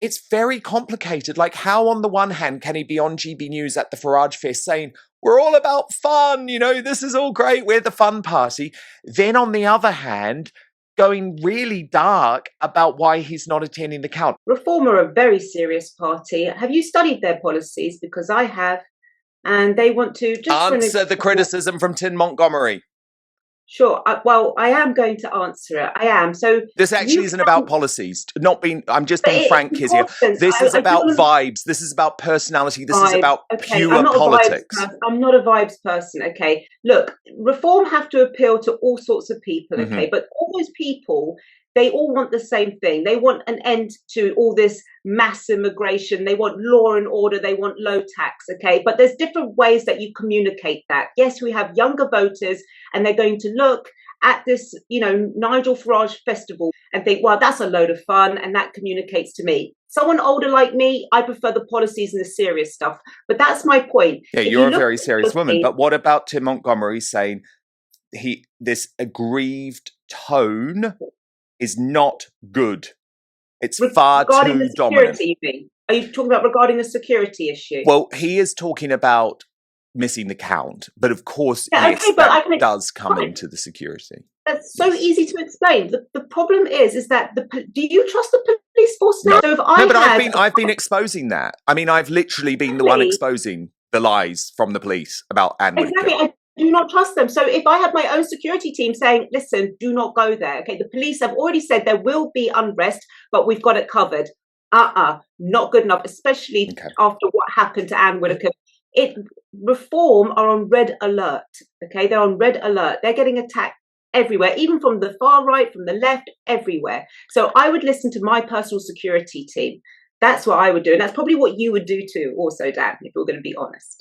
it's very complicated. Like, how on the one hand can he be on GB News at the Farage Fest saying, we're all about fun, this is all great, we're the fun party. Then on the other hand, going really dark about why he's not attending the count. Reform are a very serious party. Have you studied their policies? Because I have, and they want to just answer the criticism from Tim Montgomery. Sure. I am going to answer it. I am. So this actually isn't about policies. I'm just being frank, Kezia. This is about vibes. This is about personality. This is about pure politics. I'm not a vibes person. Okay. Look, reform have to appeal to all sorts of people. Okay. Mm-hmm. But all those people, they all want the same thing. They want an end to all this mass immigration. They want law and order. They want low tax. Okay. But there's different ways that you communicate that. Yes, we have younger voters and they're going to look at this, Nigel Farage festival and think, well, that's a load of fun. And that communicates to me. Someone older like me, I prefer the policies and the serious stuff. But that's my point. Yeah, you're a very serious woman. But what about Tim Montgomery saying this aggrieved tone is not good? It's far too dominant. Are you talking about regarding the security issue? Well, he is talking about missing the count, but of course, that does come into the security. That's so easy to explain. The problem is that do you trust the police force now? No, so I've been exposing that. I mean, I've literally been the one exposing the lies from the police about Anne Whitaker. Exactly. I do not trust them. So if I had my own security team saying, listen, do not go there. Okay, the police have already said there will be unrest, but we've got it covered. Not good enough, especially after what happened to Anne Whitaker. Reform are on red alert. Okay, they're on red alert. They're getting attacked everywhere, even from the far right, from the left, everywhere. So I would listen to my personal security team. That's what I would do. And that's probably what you would do too, also, Dan, if we're going to be honest.